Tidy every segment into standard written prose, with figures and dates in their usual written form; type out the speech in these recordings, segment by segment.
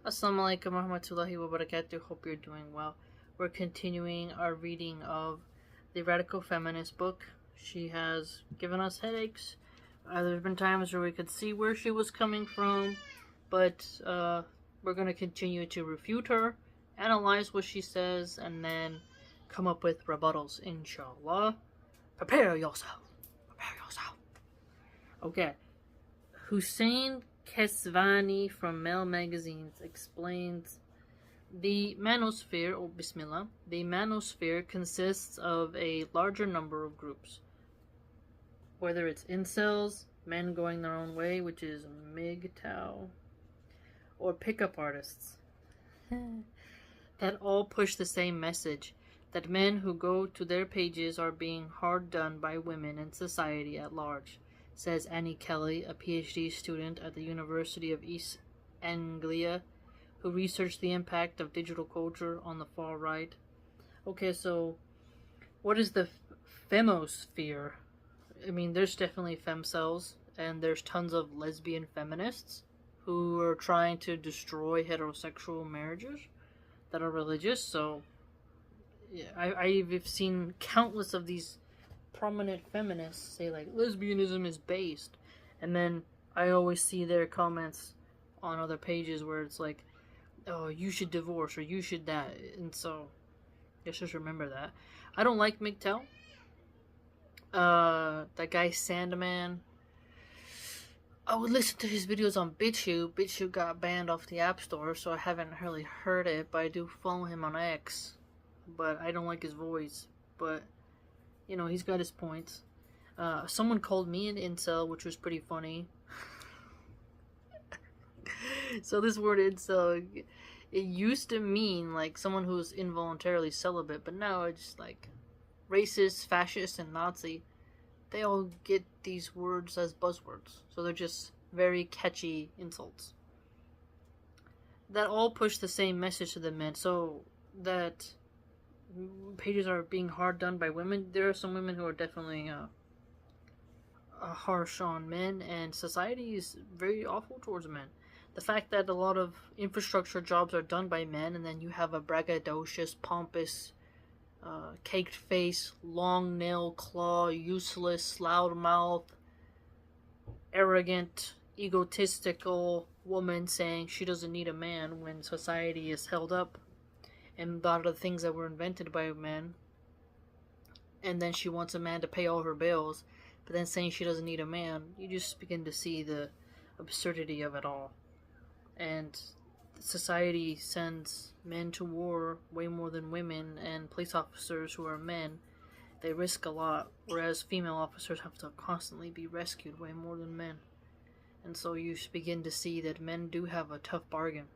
Assalamu alaikum warahmatullahi wabarakatuh. Hope you're doing well. We're continuing our reading of the Radical Feminist book. She has given us headaches. There have been times where we could see where she was coming from, but we're going to continue to refute her, analyze what she says, and then come up with rebuttals, inshallah. Prepare yourself. Prepare yourself. Okay. Hussein Kesvani from Male Magazines explains the manosphere, or Bismillah, the manosphere consists of a larger number of groups. Whether it's incels, men going their own way, which is MGTOW, or pickup artists, that all push the same message, that men who go to their pages are being hard done by women and society at large, says Annie Kelly, a PhD student at the University of East Anglia, who researched the impact of digital culture on the far right. Okay, so what is the femosphere? I mean, there's definitely femcels, and there's tons of lesbian feminists who are trying to destroy heterosexual marriages that are religious. So yeah, I've seen countless of these prominent feminists say like lesbianism is based, and then I always see their comments on other pages where it's like, oh, you should divorce or you should that, and so let's just remember that. I don't like MGTOW. That guy Sandman, I would listen to his videos on BitChute. BitChute got banned off the App Store, so I haven't really heard it, but I do follow him on X, but I don't like his voice, but you know, he's got his points. Someone called me an incel, which was pretty funny. So this word incel, it used to mean like someone who's involuntarily celibate, but now it's just like racist, fascist, and Nazi. They all get these words as buzzwords, so they're just very catchy insults that all push the same message to the men. So that pages are being hard done by women. There are some women who are definitely harsh on men, and society is very awful towards men. The fact that a lot of infrastructure jobs are done by men, and then you have a braggadocious, pompous, caked face, long nail claw, useless, loudmouth, arrogant, egotistical woman saying she doesn't need a man when society is held up and a lot of the things that were invented by men, and then she wants a man to pay all her bills, but then saying she doesn't need a man, you just begin to see the absurdity of it all. And society sends men to war way more than women, and police officers who are men, they risk a lot, whereas female officers have to constantly be rescued way more than men. And so you begin to see that men do have a tough bargain,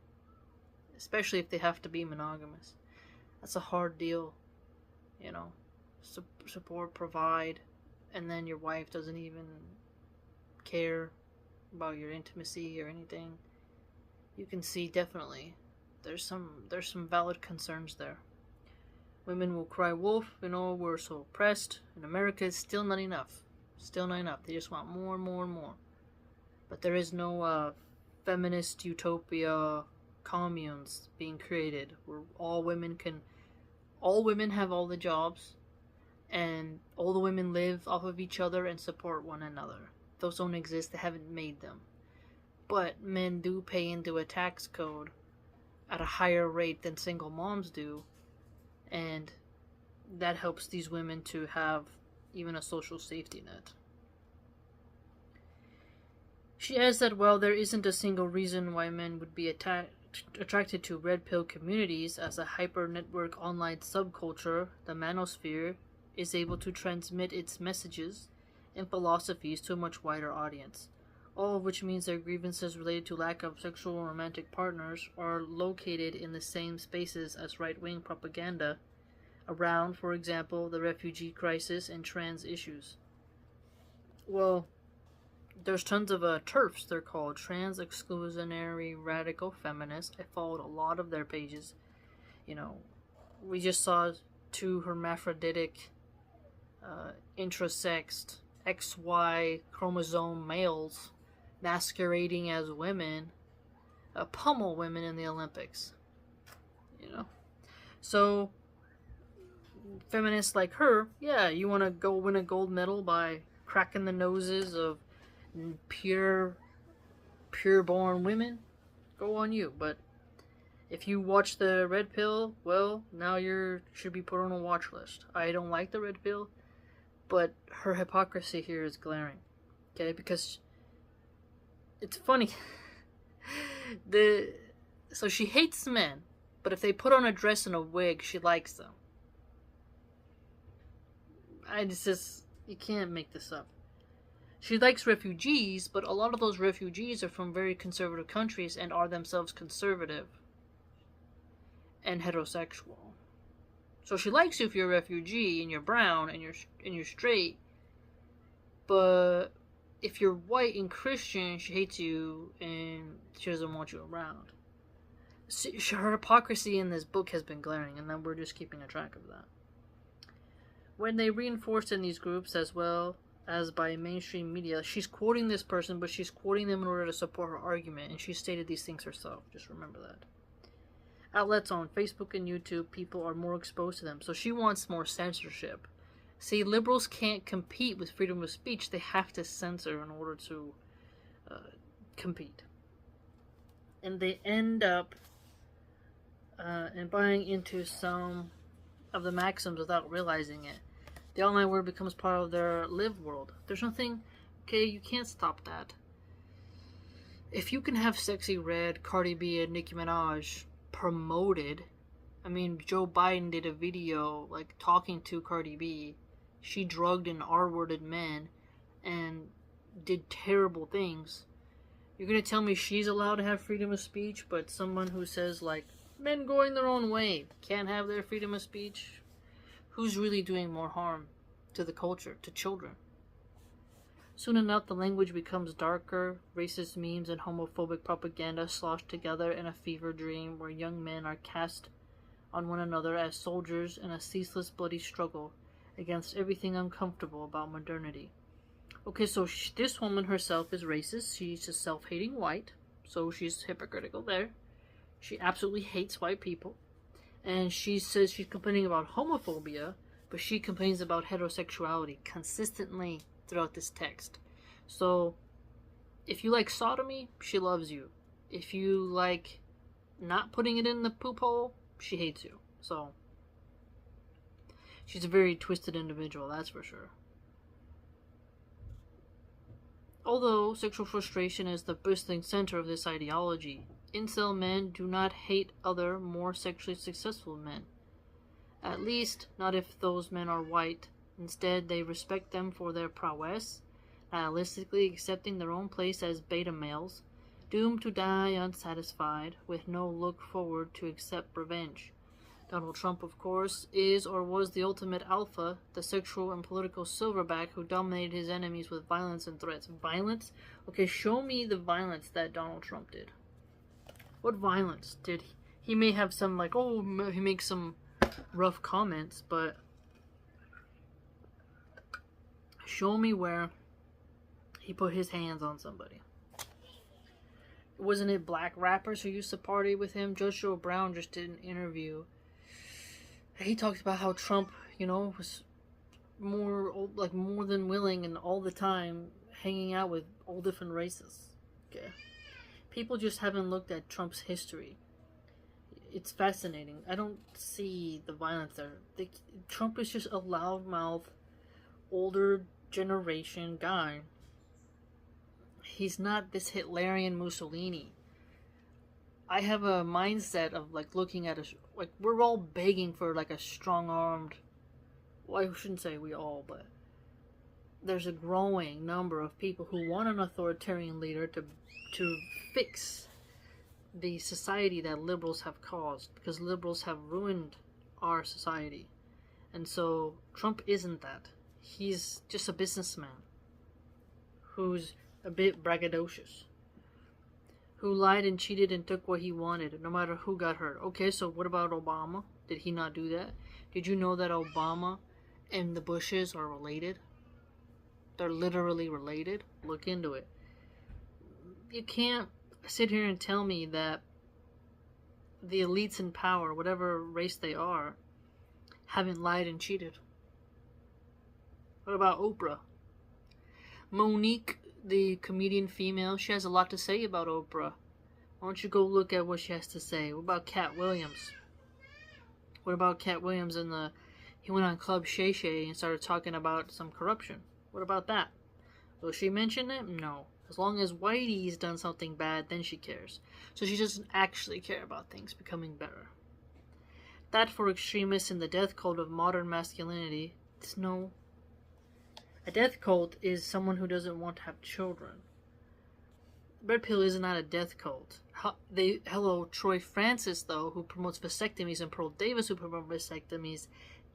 especially if they have to be monogamous. That's a hard deal, you know. Support, provide, and then your wife doesn't even care about your intimacy or anything. You can see definitely there's some valid concerns there. Women will cry wolf, you know, we're so oppressed. In America, it's still not enough. Still not enough. They just want more and more and more. But there is no feminist utopia communes being created where all women have all the jobs, and all the women live off of each other and support one another. Those don't exist. They haven't made them. But men do pay into a tax code at a higher rate than single moms do, and that helps these women to have even a social safety net. She adds that while there isn't a single reason why men would be attracted to red pill communities as a hyper-network online subculture, the manosphere is able to transmit its messages and philosophies to a much wider audience. All of which means their grievances related to lack of sexual or romantic partners are located in the same spaces as right-wing propaganda around, for example, the refugee crisis and trans issues. Well, there's tons of TERFs, they're called, trans exclusionary radical feminists. I followed a lot of their pages. You know, we just saw two hermaphroditic, intrasexed, XY chromosome males masquerading as women pummel women in the Olympics. You know? So, feminists like her, yeah, you want to go win a gold medal by cracking the noses of pure-born women? Go on you. But if you watch the red pill, well, now you should be put on a watch list. I don't like the red pill, but her hypocrisy here is glaring. Okay, because it's funny. So she hates men, but if they put on a dress and a wig, she likes them. You can't make this up. She likes refugees, but a lot of those refugees are from very conservative countries and are themselves conservative and heterosexual. So she likes you if you're a refugee and you're brown and you're straight, but if you're white and Christian, she hates you and she doesn't want you around. Her hypocrisy in this book has been glaring, and then we're just keeping a track of that. When they reinforced in these groups, as well as by mainstream media, she's quoting this person, but she's quoting them in order to support her argument, and she stated these things herself. Just remember that. Outlets on Facebook and YouTube, people are more exposed to them, so she wants more censorship. See, liberals can't compete with freedom of speech. They have to censor in order to compete. And they end up buying into some of the maxims without realizing it. The online word becomes part of their live world. There's nothing, okay, you can't stop that. If you can have Sexy Red, Cardi B, and Nicki Minaj promoted, I mean, Joe Biden did a video, like, talking to Cardi B. She drugged and R-worded men and did terrible things. You're gonna tell me she's allowed to have freedom of speech, but someone who says, like, men going their own way can't have their freedom of speech? Who's really doing more harm to the culture, to children? Soon enough, the language becomes darker. Racist memes and homophobic propaganda sloshed together in a fever dream where young men are cast on one another as soldiers in a ceaseless bloody struggle against everything uncomfortable about modernity. Okay, so this woman herself is racist. She's a self-hating white, so she's hypocritical there. She absolutely hates white people. And she says she's complaining about homophobia, but she complains about heterosexuality consistently throughout this text. So, if you like sodomy, she loves you. If you like not putting it in the poop hole, she hates you. So, she's a very twisted individual, that's for sure. Although sexual frustration is the bursting center of this ideology, incel men do not hate other, more sexually successful men. At least, not if those men are white. Instead, they respect them for their prowess, nihilistically accepting their own place as beta males, doomed to die unsatisfied, with no look forward to accept revenge. Donald Trump, of course, is or was the ultimate alpha, the sexual and political silverback who dominated his enemies with violence and threats. Violence? Okay, show me the violence that Donald Trump did. What violence did he? He may have some, like, he makes some rough comments, but show me where he put his hands on somebody. Wasn't it black rappers who used to party with him? Judge Joe Brown just did an interview. He talked about how Trump, was more than willing and all the time hanging out with all different races. Okay. People just haven't looked at Trump's history. It's fascinating. I don't see the violence there. Trump is just a loudmouth, older generation guy. He's not this Hitlerian Mussolini. I have a mindset of, like, looking at we're all begging for, like, a strong-armed, well, I shouldn't say we all, but there's a growing number of people who want an authoritarian leader to fix the society that liberals have caused, because liberals have ruined our society. And so Trump isn't that. He's just a businessman who's a bit braggadocious, who lied and cheated and took what he wanted, no matter who got hurt. Okay, so what about Obama? Did he not do that? Did you know that Obama and the Bushes are related? They're literally related. Look into it. You can't sit here and tell me that the elites in power, whatever race they are, haven't lied and cheated. What about Oprah? Monique, the comedian female, she has a lot to say about Oprah. Why don't you go look at what she has to say? What about Cat Williams? What about Cat Williams he went on Club Shay Shay and started talking about some corruption. What about that? Will she mention it? No. As long as Whitey's done something bad, then she cares. So she doesn't actually care about things becoming better. That for extremists in the death cult of modern masculinity, it's no. A death cult is someone who doesn't want to have children. Red Pill is not a death cult. Hello, Troy Francis, though, who promotes vasectomies, and Pearl Davis, who promotes vasectomies,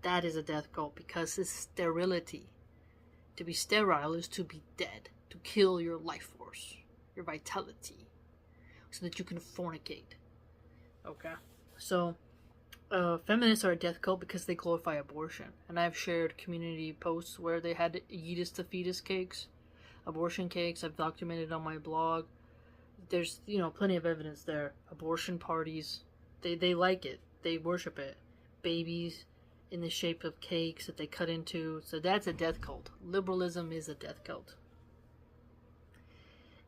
that is a death cult because it's sterility. To be sterile is to be dead, to kill your life force, your vitality, so that you can fornicate. Okay? So, feminists are a death cult because they glorify abortion. And I've shared community posts where they had fetus to fetus cakes, abortion cakes. I've documented on my blog. There's, plenty of evidence there. Abortion parties, they like it. They worship it. Babies in the shape of cakes that they cut into. So that's a death cult. Liberalism is a death cult.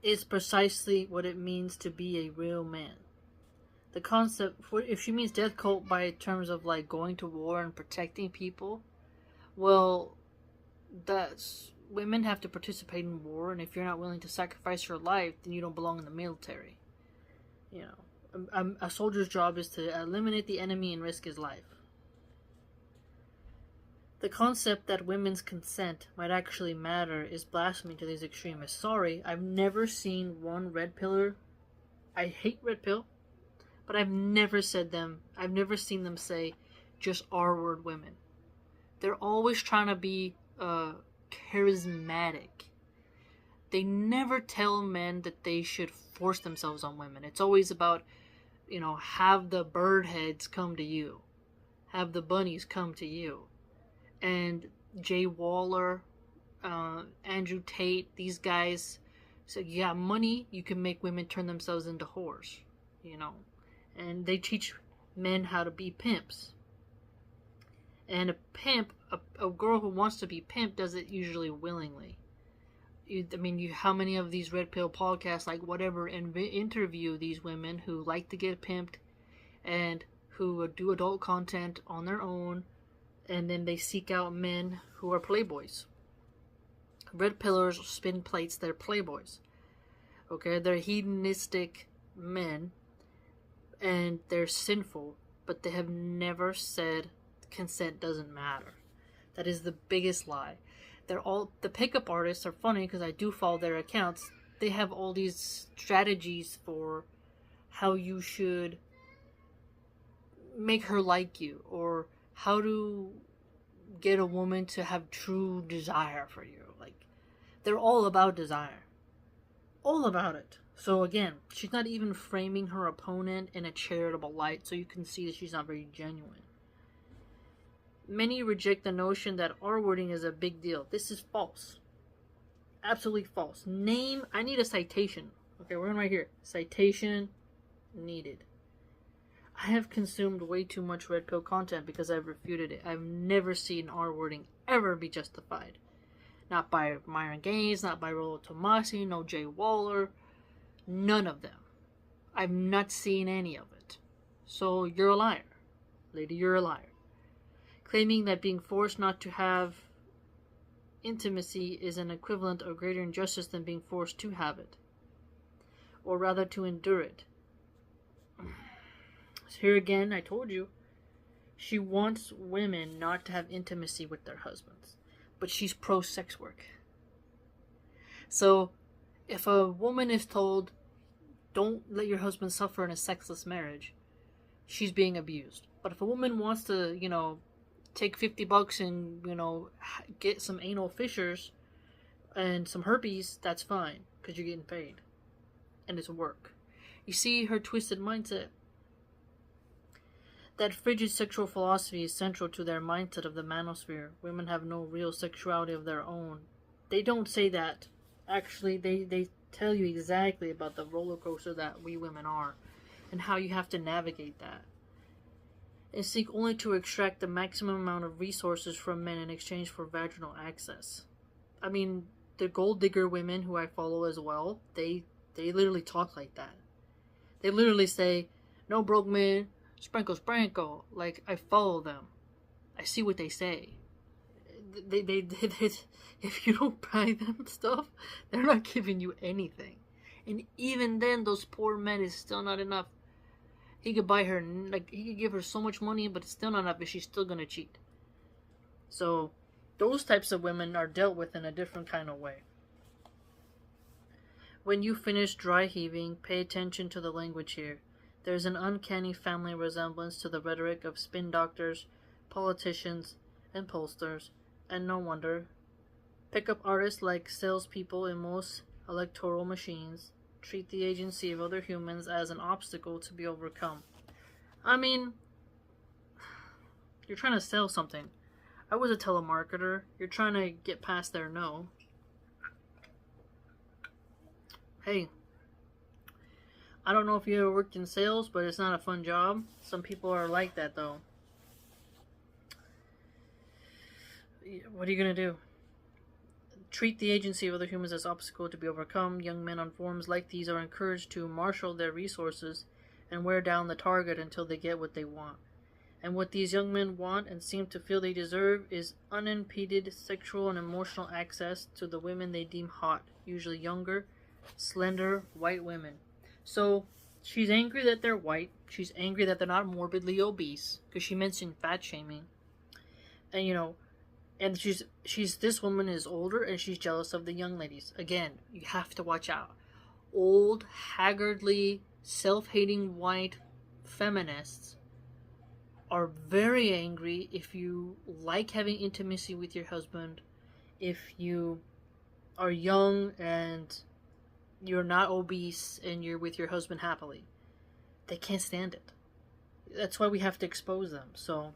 It's precisely what it means to be a real man. The concept, if she means death cult by terms of like going to war and protecting people, well, women have to participate in war, and if you're not willing to sacrifice your life, then you don't belong in the military. A soldier's job is to eliminate the enemy and risk his life. The concept that women's consent might actually matter is blasphemy to these extremists. Sorry, I've never seen one red pillar. I hate red pill, but I've never seen them say just R-word women. They're always trying to be charismatic. They never tell men that they should force themselves on women. It's always about, have the bird heads come to you. Have the bunnies come to you. And Jay Waller, Andrew Tate, these guys say, you got money, you can make women turn themselves into whores, And they teach men how to be pimps. And a pimp, a girl who wants to be pimped, does it usually willingly. How many of these red pill podcasts, like whatever, interview these women who like to get pimped and who do adult content on their own, and then they seek out men who are playboys. Red pillars spin plates, they're playboys. Okay, they're hedonistic men, and they're sinful, but they have never said consent doesn't matter. That is the biggest lie. The pickup artists are funny because I do follow their accounts. They have all these strategies for how you should make her like you, or how to get a woman to have true desire for you. They're all about desire. All about it. So again, she's not even framing her opponent in a charitable light, so you can see that she's not very genuine. Many reject the notion that R-wording is a big deal. This is false. Absolutely false. I need a citation. Okay, we're in right here. Citation needed. I have consumed way too much red pill content because I've refuted it. I've never seen R-wording ever be justified. Not by Myron Gaines, not by Rollo Tomasi, no Jay Waller. None of them. I've not seen any of it. So you're a liar. Lady, you're a liar. Claiming that being forced not to have intimacy is an equivalent or greater injustice than being forced to have it. Or rather to endure it. Here again, I told you, she wants women not to have intimacy with their husbands, but she's pro-sex work. So, if a woman is told, don't let your husband suffer in a sexless marriage, she's being abused. But if a woman wants to, take $50 and, get some anal fissures and some herpes, that's fine, because you're getting paid. And it's work. You see her twisted mindset. That frigid sexual philosophy is central to their mindset of the manosphere. Women have no real sexuality of their own. They don't say that. Actually, they tell you exactly about the roller coaster that we women are and how you have to navigate that. And seek only to extract the maximum amount of resources from men in exchange for vaginal access. I mean, the gold digger women who I follow as well, they literally talk like that. They literally say, "No broke man, sprinkle sprinkle." Like, I follow them. I see what they say. They if you don't buy them stuff, they're not giving you anything. And even then, those poor men is still not enough. He could buy her, like, he could give her so much money, but it's still not enough, and she's still gonna cheat. So, those types of women are dealt with in a different kind of way. When you finish dry heaving, pay attention to the language here. There's an uncanny family resemblance to the rhetoric of spin doctors, politicians, and pollsters, and no wonder. Pickup artists, like salespeople in most electoral machines, treat the agency of other humans as an obstacle to be overcome. I mean, you're trying to sell something. I was a telemarketer. You're trying to get past their no. Hey, I don't know if you ever worked in sales, but it's not a fun job. Some people are like that, though. What are you going to do? Treat the agency of other humans as obstacle to be overcome. Young men on forums like these are encouraged to marshal their resources and wear down the target until they get what they want. And what these young men want and seem to feel they deserve is unimpeded sexual and emotional access to the women they deem hot, usually younger, slender, white women. So, she's angry that they're white. She's angry that they're not morbidly obese, because she mentioned fat shaming. And, you know, and this woman is older and she's jealous of the young ladies. Again, you have to watch out. Old, haggardly, self-hating white feminists are very angry if you like having intimacy with your husband, if you are young and you're not obese and you're with your husband happily. They can't stand it. That's why we have to expose them. So,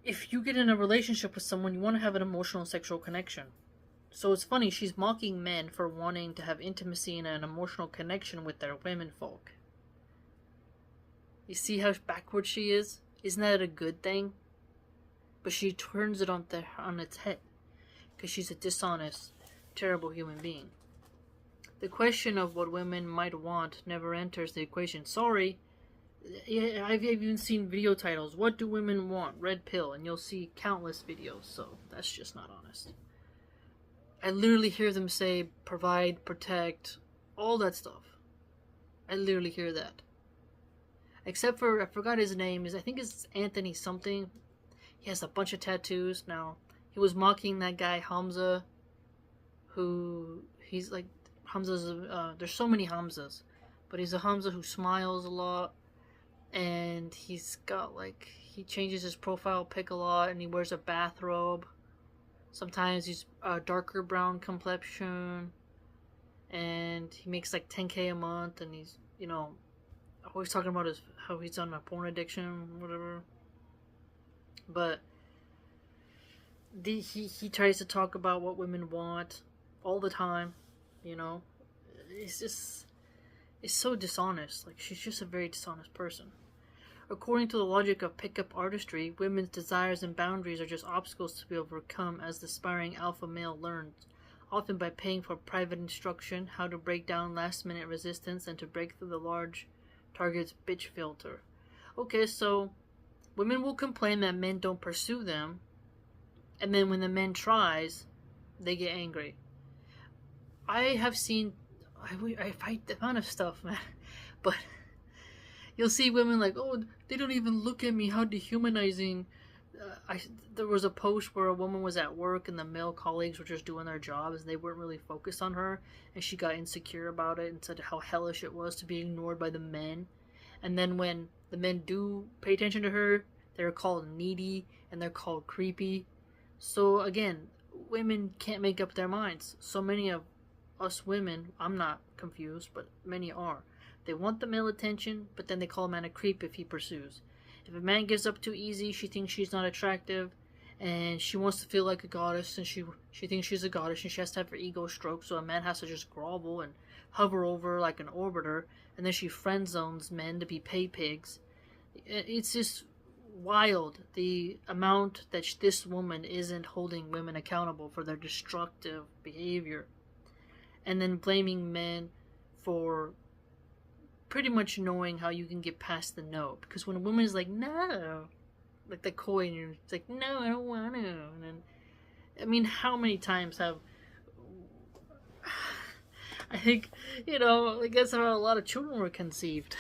if you get in a relationship with someone, you want to have an emotional and sexual connection. So it's funny, she's mocking men for wanting to have intimacy and an emotional connection with their women folk. You see how backward she is? Isn't that a good thing? But she turns it on its head, because she's a dishonest, terrible human being. The question of what women might want never enters the equation. Sorry. Yeah, I've even seen video titles, "What do women want? Red pill," and you'll see countless videos, so that's just not honest. I literally hear them say, provide, protect, all that stuff. I literally hear that. Except for, I forgot his name, I think it's Anthony something. He has a bunch of tattoos. Now, he was mocking that guy Hamza, who, he's like, there's so many Hamzas, but he's a Hamza who smiles a lot. And he's got, like, he changes his profile pic a lot, and he wears a bathrobe. Sometimes he's a darker brown complexion, and he makes like 10K a month, and he's, you know, always talking about how he's on a porn addiction, whatever. But he tries to talk about what women want all the time, you know. It's so dishonest. Like, she's just a very dishonest person. According to the logic of pickup artistry, women's desires and boundaries are just obstacles to be overcome as the aspiring alpha male learns, often by paying for private instruction, how to break down last-minute resistance and to break through the large target's bitch filter. Okay, so women will complain that men don't pursue them, and then when the man tries, they get angry. I fight the amount of stuff, man, but you'll see women like, "Oh, they don't even look at me, how dehumanizing." There was a post where a woman was at work and the male colleagues were just doing their jobs and they weren't really focused on her, and she got insecure about it and said how hellish it was to be ignored by the men. And then when the men do pay attention to her, they're called needy and they're called creepy. So again, women can't make up their minds. So many of us women, I'm not confused, but many are. They want the male attention, but then they call a man a creep if he pursues. If a man gives up too easy, she thinks she's not attractive, and she wants to feel like a goddess, and she thinks she's a goddess, and she has to have her ego stroked, so a man has to just grovel and hover over like an orbiter, and then she friend zones men to be pay pigs. It's just wild, the amount that this woman isn't holding women accountable for their destructive behavior, and then blaming men for pretty much knowing how you can get past the no. Because when a woman is like, no, like the coy, and it's like, no, I don't want to. And then, I mean, how many times have, I think, I guess how a lot of children were conceived.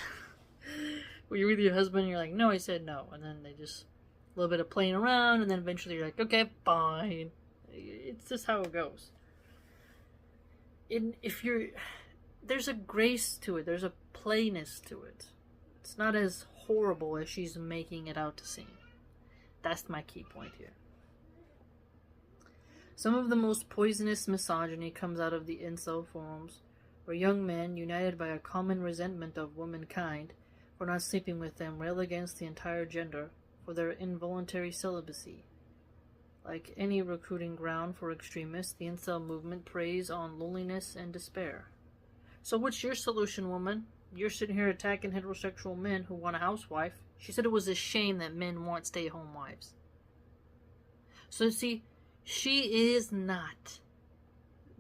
Where you're with your husband and you're like, no, I said no. And then they just, a little bit of playing around, and then eventually you're like, okay, fine. It's just how it goes. There's a grace to it. There's a playness to it. It's not as horrible as she's making it out to seem. That's my key point here. Some of the most poisonous misogyny comes out of the incel forums, where young men, united by a common resentment of womankind for not sleeping with them, rail against the entire gender for their involuntary celibacy. Like any recruiting ground for extremists, the incel movement preys on loneliness and despair. So what's your solution, woman? You're sitting here attacking heterosexual men who want a housewife. She said it was a shame that men want stay-at-home wives. So see, she is not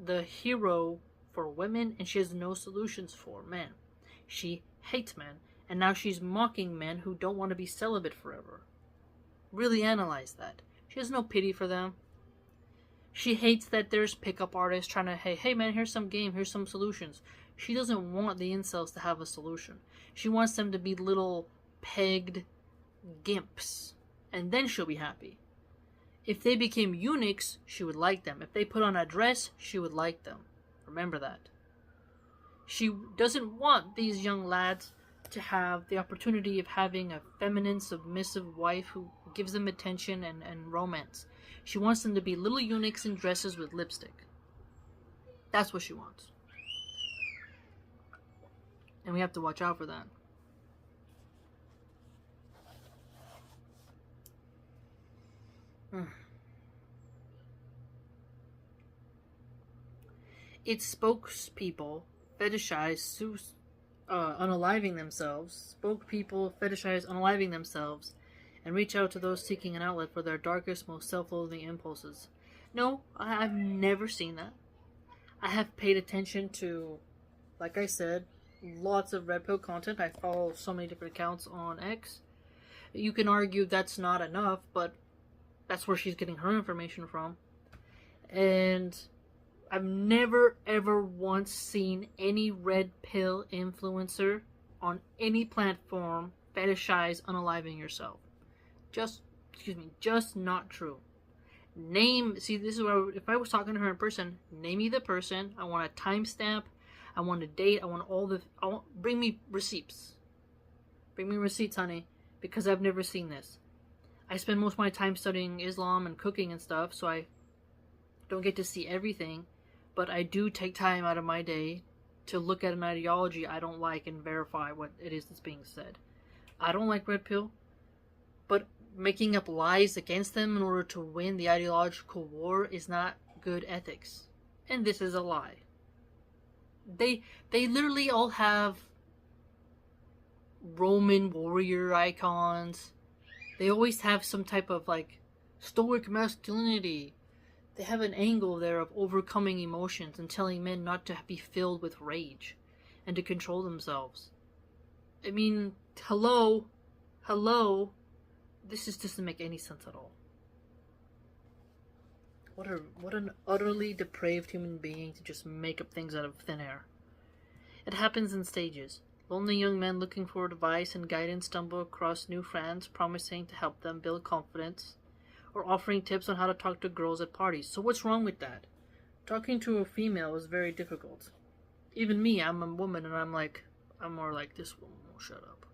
the hero for women, and she has no solutions for men. She hates men, and now she's mocking men who don't want to be celibate forever. Really analyze that. She has no pity for them. She hates that there's pickup artists trying to, hey man, here's some game, here's some solutions. She doesn't want the incels to have a solution. She wants them to be little pegged gimps, and then she'll be happy. If they became eunuchs, she would like them. If they put on a dress, she would like them. Remember that. She doesn't want these young lads to have the opportunity of having a feminine, submissive wife who gives them attention and romance. She wants them to be little eunuchs in dresses with lipstick. That's what she wants. And we have to watch out for that. Its spokespeople fetishize unaliving themselves. Spokespeople fetishize unaliving themselves and reach out to those seeking an outlet for their darkest, most self-loathing impulses. No, I've never seen that. I have paid attention to, like I said, lots of red pill content. I follow so many different accounts on X. You can argue that's not enough, but that's where she's getting her information from. And I've never ever once seen any red pill influencer on any platform fetishize unaliving yourself. Just not true. See, this is where, if I was talking to her in person, name me the person. I want a timestamp. I want a date. Bring me receipts. Bring me receipts, honey, because I've never seen this. I spend most of my time studying Islam and cooking and stuff, so I don't get to see everything, but I do take time out of my day to look at an ideology I don't like and verify what it is that's being said. I don't like red pill, but making up lies against them in order to win the ideological war is not good ethics. And this is a lie. They literally all have Roman warrior icons. They always have some type of like stoic masculinity. They have an angle there of overcoming emotions and telling men not to be filled with rage and to control themselves. I mean, hello, this just doesn't make any sense at all. What an utterly depraved human being to just make up things out of thin air. It happens in stages. Lonely young men looking for advice and guidance stumble across new friends promising to help them build confidence, or offering tips on how to talk to girls at parties. So what's wrong with that? Talking to a female is very difficult. Even me, I'm a woman, and I'm more like, this woman won't shut up.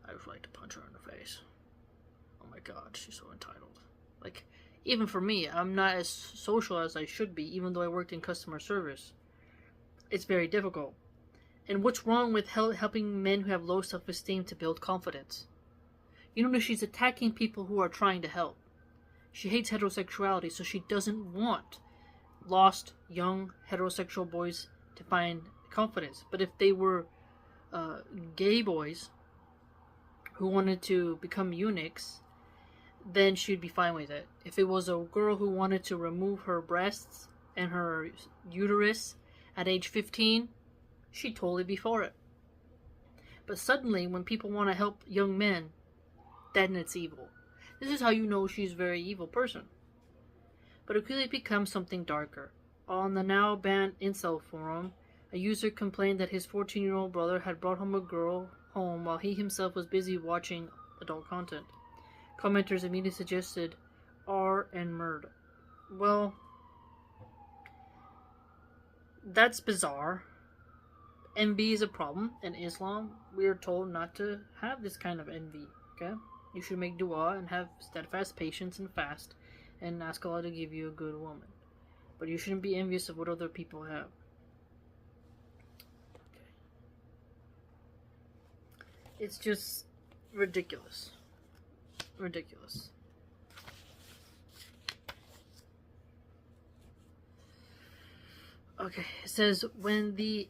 I would like to punch her in the face. Oh my god, she's so entitled. Like, even for me, I'm not as social as I should be, even though I worked in customer service. It's very difficult. And what's wrong with helping men who have low self-esteem to build confidence? You notice she's attacking people who are trying to help. She hates heterosexuality, so she doesn't want lost young heterosexual boys to find confidence. But if they were gay boys who wanted to become eunuchs, then she'd be fine with it. If it was a girl who wanted to remove her breasts and her uterus at age 15, she'd totally be for it. But suddenly, when people want to help young men, then it's evil. This is how you know she's a very evil person. But it quickly becomes something darker. On the now banned incel forum, a user complained that his 14-year-old brother had brought home a girl home while he himself was busy watching adult content. Commenters immediately suggested R and murder. Well, that's bizarre. Envy is a problem. In Islam, we are told not to have this kind of envy. Okay? You should make dua and have steadfast patience and fast and ask Allah to give you a good woman. But you shouldn't be envious of what other people have. Okay. It's just ridiculous. Ridiculous. Okay, it says, when the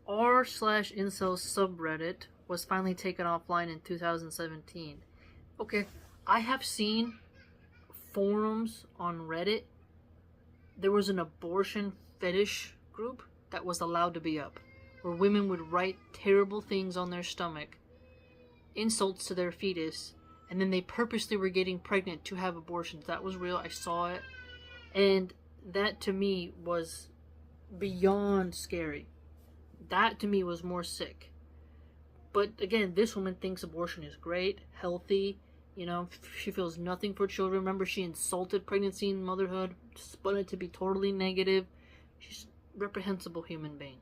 r/incel subreddit was finally taken offline in 2017. Okay, I have seen forums on Reddit. There was an abortion fetish group that was allowed to be up, where women would write terrible things on their stomach, insults to their fetus, and then they purposely were getting pregnant to have abortions. That was real. I saw it. And that to me was beyond scary. That to me was more sick. But again, this woman thinks abortion is great, healthy. You know, she feels nothing for children. Remember, she insulted pregnancy and motherhood, spun it to be totally negative. She's a reprehensible human being.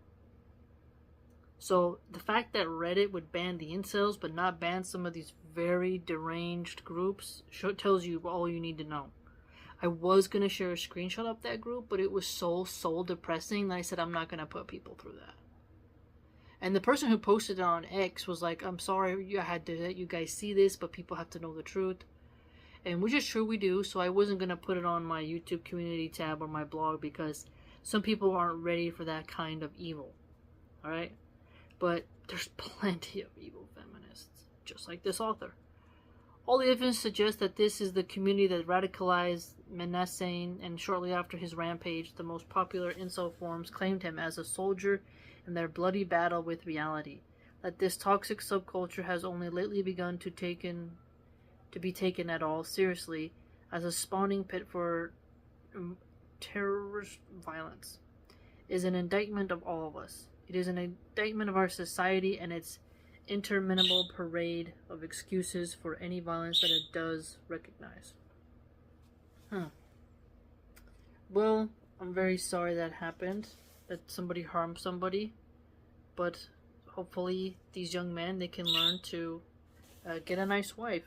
So the fact that Reddit would ban the incels but not ban some of these very deranged groups tells you all you need to know. I was going to share a screenshot of that group, but it was so depressing that I said I'm not going to put people through that. And the person who posted it on X was like, I'm sorry I had to let you guys see this, but people have to know the truth. And which is true, we do, so I wasn't going to put it on my YouTube community tab or my blog because some people aren't ready for that kind of evil. Alright? But there's plenty of evil feminists, just like this author. All the evidence suggests that this is the community that radicalized Milahan, and shortly after his rampage, the most popular incel forums claimed him as a soldier in their bloody battle with reality. That this toxic subculture has only lately begun to be taken at all seriously as a spawning pit for terrorist violence is an indictment of all of us. It is an indictment of our society and its interminable parade of excuses for any violence that it does recognize. Well, I'm very sorry that happened, that somebody harmed somebody, but hopefully these young men, they can learn to get a nice wife.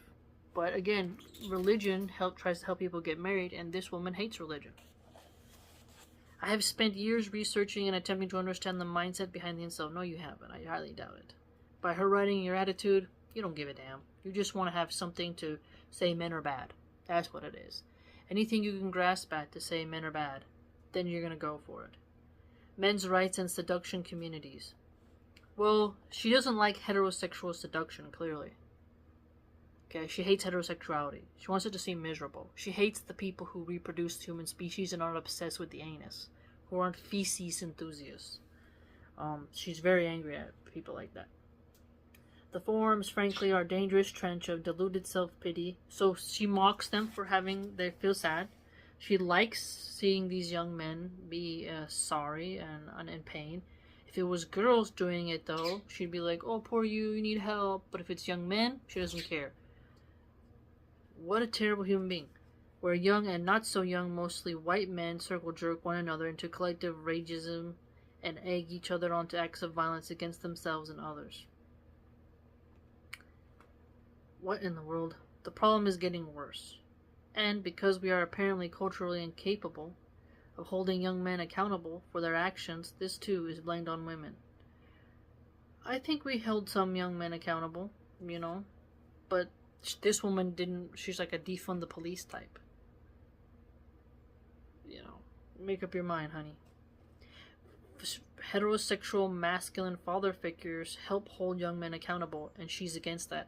But again, religion tries to help people get married, and this woman hates religion. I have spent years researching and attempting to understand the mindset behind the incel. No, you haven't. I highly doubt it. By her writing your attitude, you don't give a damn. You just want to have something to say men are bad. That's what it is. Anything you can grasp at to say men are bad, then you're going to go for it. Men's rights and seduction communities. Well, she doesn't like heterosexual seduction, clearly. Okay, she hates heterosexuality. She wants it to seem miserable. She hates the people who reproduce human species and are obsessed with the anus, who aren't feces enthusiasts. She's very angry at people like that. The forums, frankly, are a dangerous trench of deluded self-pity, so she mocks them for they feel sad. She likes seeing these young men be sorry and in pain. If it was girls doing it, though, she'd be like, oh, poor you need help. But if it's young men, she doesn't care. What a terrible human being. Where young and not so young, mostly white men, circle jerk one another into collective rageism and egg each other onto acts of violence against themselves and others. What in the world? The problem is getting worse. And because we are apparently culturally incapable of holding young men accountable for their actions, this too is blamed on women. I think we held some young men accountable, but this woman didn't. She's like a defund the police type. make up your mind, honey. Heterosexual masculine father figures help hold young men accountable, and she's against that.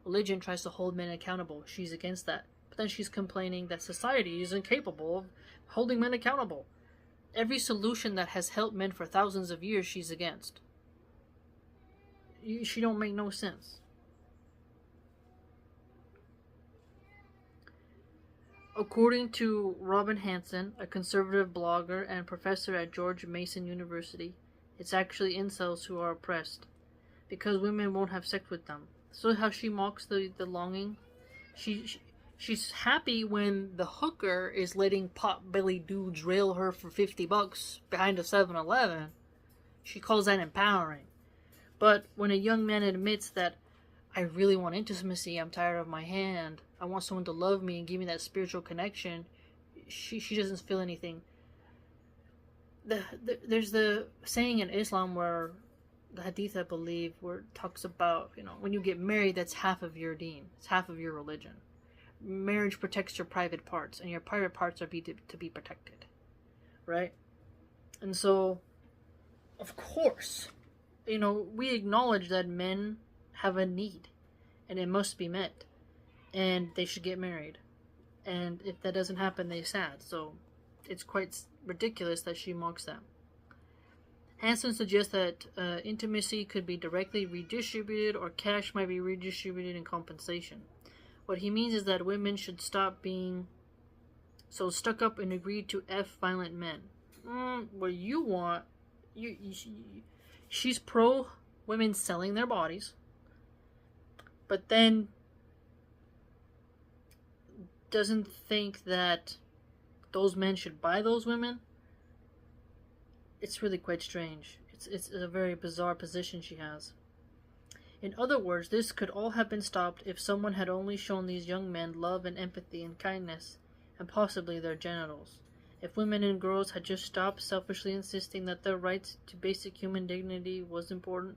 Religion tries to hold men accountable. She's against that. But then she's complaining that society is incapable of holding men accountable. Every solution that has helped men for thousands of years, she's against. She don't make no sense. According to Robin Hanson, a conservative blogger and professor at George Mason University, it's actually incels who are oppressed, because women won't have sex with them. So how she mocks the longing. She's happy when the hooker is letting pot-belly dudes rail her for $50 behind a 7-Eleven. She calls that empowering. But when a young man admits that, I really want intimacy, I'm tired of my hand, I want someone to love me and give me that spiritual connection, she doesn't feel anything. There's the saying in Islam where, the hadith I believe, where it talks about, when you get married, that's half of your deen, it's half of your religion. Marriage protects your private parts, and your private parts are to be protected, right? And so, of course, we acknowledge that men have a need, and it must be met, and they should get married, and if that doesn't happen, they're sad. So it's quite ridiculous that she mocks them. Hansen suggests that intimacy could be directly redistributed, or cash might be redistributed in compensation. What he means is that women should stop being so stuck up and agree to F violent men. What you want, she's pro women selling their bodies, but then doesn't think that those men should buy those women. It's really quite strange. It's a very bizarre position she has. In other words, this could all have been stopped if someone had only shown these young men love and empathy and kindness, and possibly their genitals. If women and girls had just stopped selfishly insisting that their rights to basic human dignity was important,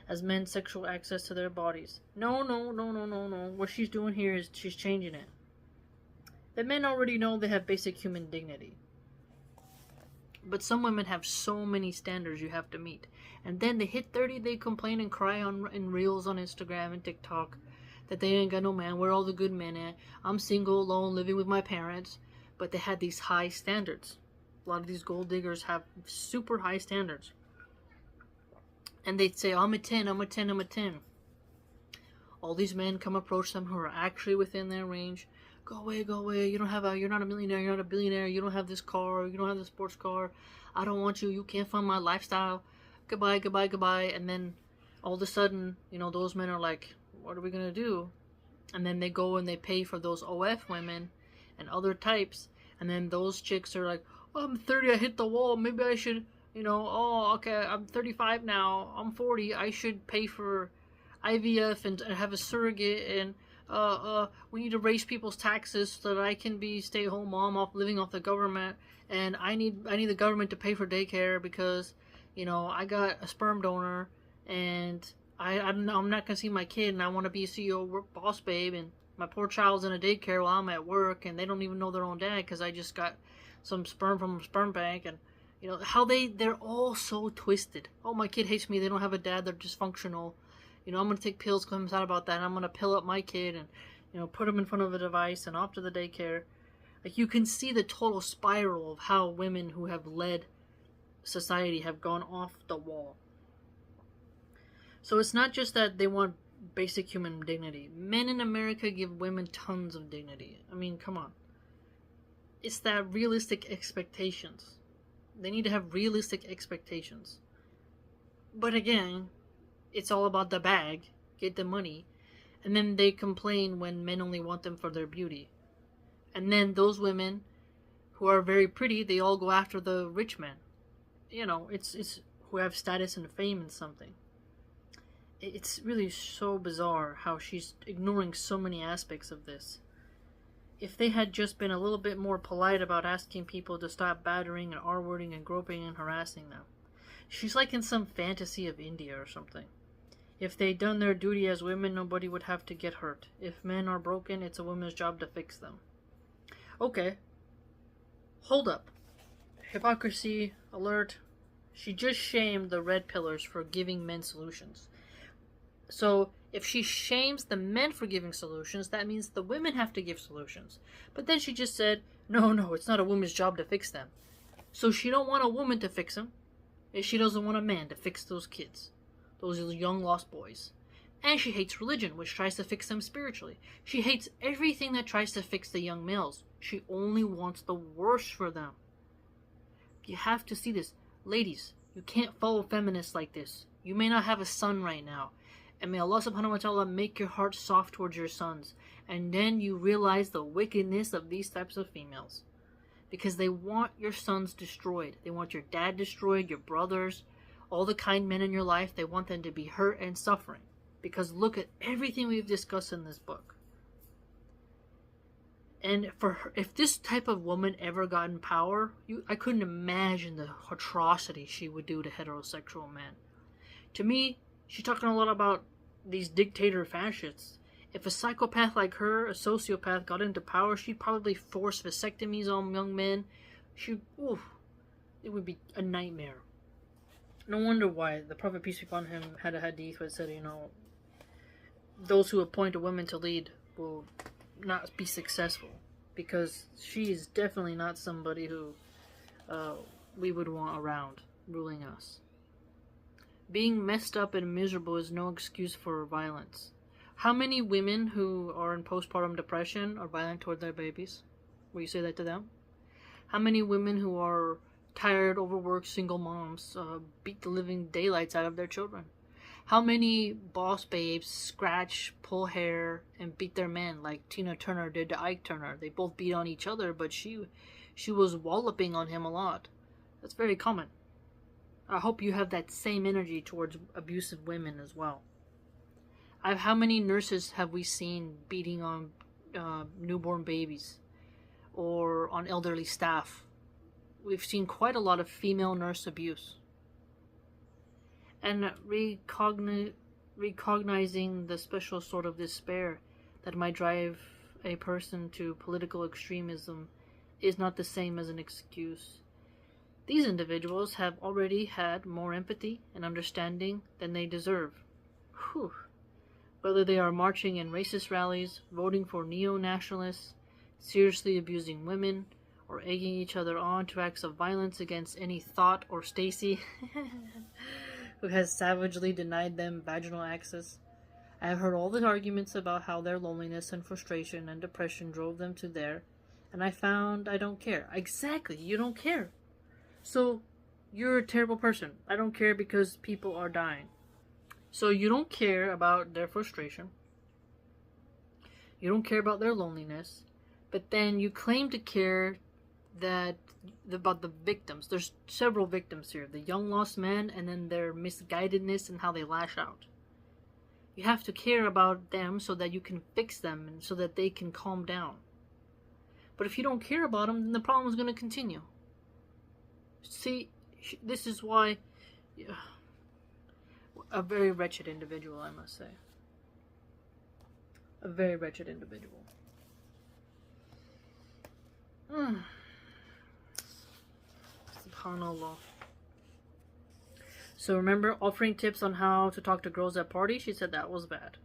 as men's sexual access to their bodies. No. What she's doing here is she's changing it. The men already know they have basic human dignity. But some women have so many standards you have to meet. And then they hit 30, they complain and cry in reels on Instagram and TikTok that they ain't got no man. Where all the good men at? I'm single, alone, living with my parents. But they had these high standards. A lot of these gold diggers have super high standards. And they'd say, I'm a 10. All these men come approach them who are actually within their range. Go away. You're not a millionaire. You're not a billionaire. You don't have this car. You don't have this sports car. I don't want you. You can't fund my lifestyle. Goodbye. And then all of a sudden, those men are like, what are we going to do? And then they go and they pay for those OF women and other types. And then those chicks are like, oh, I'm 30. I hit the wall. Maybe I should, okay, I'm 35 now. I'm 40. I should pay for IVF and have a surrogate, and we need to raise people's taxes so that I can be stay-at-home mom living off the government, and I need the government to pay for daycare because I got a sperm donor, and I'm not gonna see my kid, and I want to be a CEO boss babe, and my poor child's in a daycare while I'm at work, and they don't even know their own dad because I just got some sperm from a sperm bank, and how they're all so twisted. Oh, my kid hates me. They don't have a dad. They're dysfunctional. I'm going to take pills because I'm sad about that. And I'm going to pill up my kid and, put him in front of a device and off to the daycare. Like, you can see the total spiral of how women who have led society have gone off the wall. So it's not just that they want basic human dignity. Men in America give women tons of dignity. I mean, come on. It's that realistic expectations. They need to have realistic expectations. But again, it's all about the bag, get the money, and then they complain when men only want them for their beauty. And then those women who are very pretty, they all go after the rich men. It's who have status and fame and something. It's really so bizarre how she's ignoring so many aspects of this. If they had just been a little bit more polite about asking people to stop battering and R-wording and groping and harassing them. She's like in some fantasy of India or something. If they'd done their duty as women, nobody would have to get hurt. If men are broken, it's a woman's job to fix them. Okay. Hold up. Hypocrisy alert. She just shamed the red pillars for giving men solutions. So, if she shames the men for giving solutions, that means the women have to give solutions. But then she just said, no, it's not a woman's job to fix them. So she don't want a woman to fix them, and she doesn't want a man to fix those kids, those young lost boys. And she hates religion, which tries to fix them spiritually. She hates everything that tries to fix the young males. She only wants the worst for them. You have to see this. Ladies, you can't follow feminists like this. You may not have a son right now. And may Allah subhanahu wa ta'ala make your heart soft towards your sons. And then you realize the wickedness of these types of females. Because they want your sons destroyed. They want your dad destroyed, your brothers, all the kind men in your life. They want them to be hurt and suffering. Because look at everything we've discussed in this book. And for her, if this type of woman ever got in power, I couldn't imagine the atrocity she would do to heterosexual men. To me, she's talking a lot about these dictator fascists. If a psychopath like her, a sociopath, got into power, she'd probably force vasectomies on young men. It would be a nightmare. No wonder why the Prophet, peace be upon him, had a hadith that said, those who appoint a woman to lead will not be successful, because she is definitely not somebody who we would want around ruling us. Being messed up and miserable is no excuse for violence. How many women who are in postpartum depression are violent toward their babies? Will you say that to them? How many women who are tired, overworked, single moms beat the living daylights out of their children? How many boss babes scratch, pull hair, and beat their men like Tina Turner did to Ike Turner? They both beat on each other, but she was walloping on him a lot. That's very common. I hope you have that same energy towards abusive women as well. How many nurses have we seen beating on newborn babies or on elderly staff? We've seen quite a lot of female nurse abuse. And recognizing the special sort of despair that might drive a person to political extremism is not the same as an excuse. These individuals have already had more empathy and understanding than they deserve. Whew. Whether they are marching in racist rallies, voting for neo-nationalists, seriously abusing women, or egging each other on to acts of violence against any thought or Stacy who has savagely denied them vaginal access. I have heard all the arguments about how their loneliness and frustration and depression drove them to there, and I found I don't care. Exactly, you don't care. So, you're a terrible person. I don't care because people are dying. So you don't care about their frustration. You don't care about their loneliness. But then you claim to care about the victims. There's several victims here. The young lost men, and then their misguidedness and how they lash out. You have to care about them so that you can fix them and so that they can calm down. But if you don't care about them, then the problem is going to continue. See, this is why... a very wretched individual, I must say. A very wretched individual. SubhanAllah. So remember offering tips on how to talk to girls at parties? She said that was bad.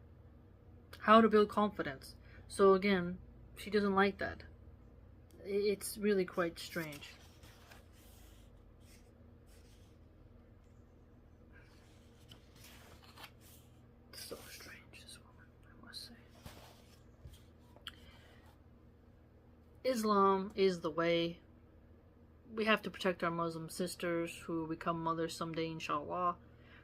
How to build confidence. So again, she doesn't like that. It's really quite strange. So strange, this woman, I must say. Islam is the way. We have to protect our Muslim sisters who become mothers someday, inshallah,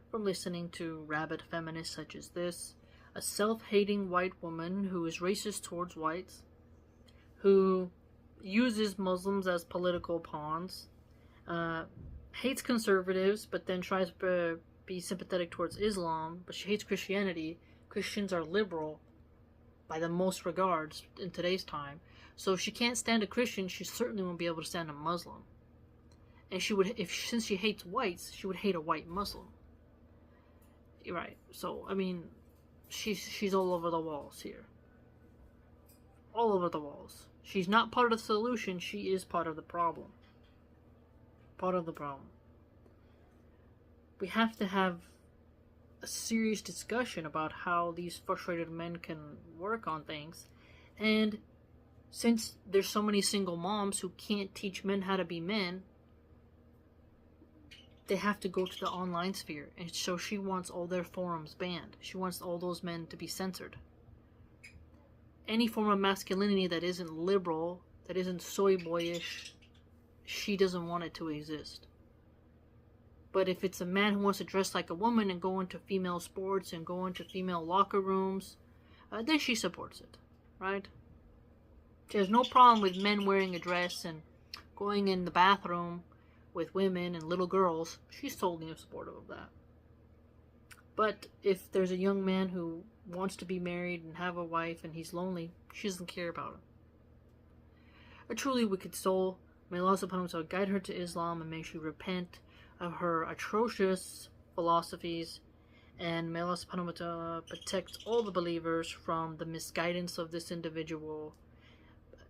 from listening to rabid feminists such as this. A self-hating white woman who is racist towards whites, who uses Muslims as political pawns, hates conservatives, but then tries to be sympathetic towards Islam, but she hates Christianity. Christians are liberal by the most regards in today's time. So if she can't stand a Christian, she certainly won't be able to stand a Muslim. And she would, since she hates whites, she would hate a white Muslim. Right. So I mean, she's all over the walls here. All over the walls. She's not part of the solution, she is part of the problem. Part of the problem. We have to have a serious discussion about how these frustrated men can work on things. And since there's so many single moms who can't teach men how to be men, they have to go to the online sphere. And so she wants all their forums banned. She wants all those men to be censored. Any form of masculinity that isn't liberal, that isn't soy boyish, she doesn't want it to exist. But if it's a man who wants to dress like a woman and go into female sports and go into female locker rooms, then she supports it, right? She has no problem with men wearing a dress and going in the bathroom with women and little girls. She's totally supportive of that. But if there's a young man who wants to be married and have a wife and he's lonely, she doesn't care about him. A truly wicked soul, may Allah subhanahu wa ta'ala guide her to Islam and may she repent of her atrocious philosophies, and may Allah subhanahu wa ta'ala protect all the believers from the misguidance of this individual.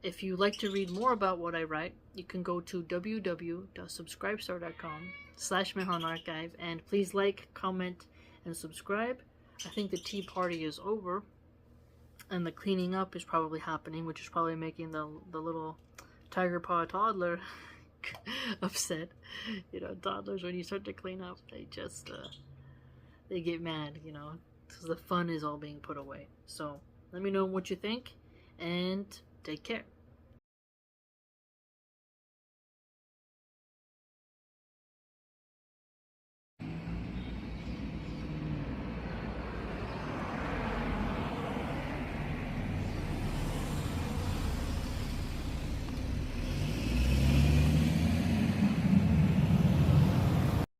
If you like to read more about what I write, you can go to www.subscribestar.com/MilahanArchive, and please like, comment, and subscribe. I think the tea party is over, and the cleaning up is probably happening, which is probably making the little tiger paw toddler upset. You know, toddlers, when you start to clean up, they just they get mad, you know, because the fun is all being put away. So let me know what you think, and take care.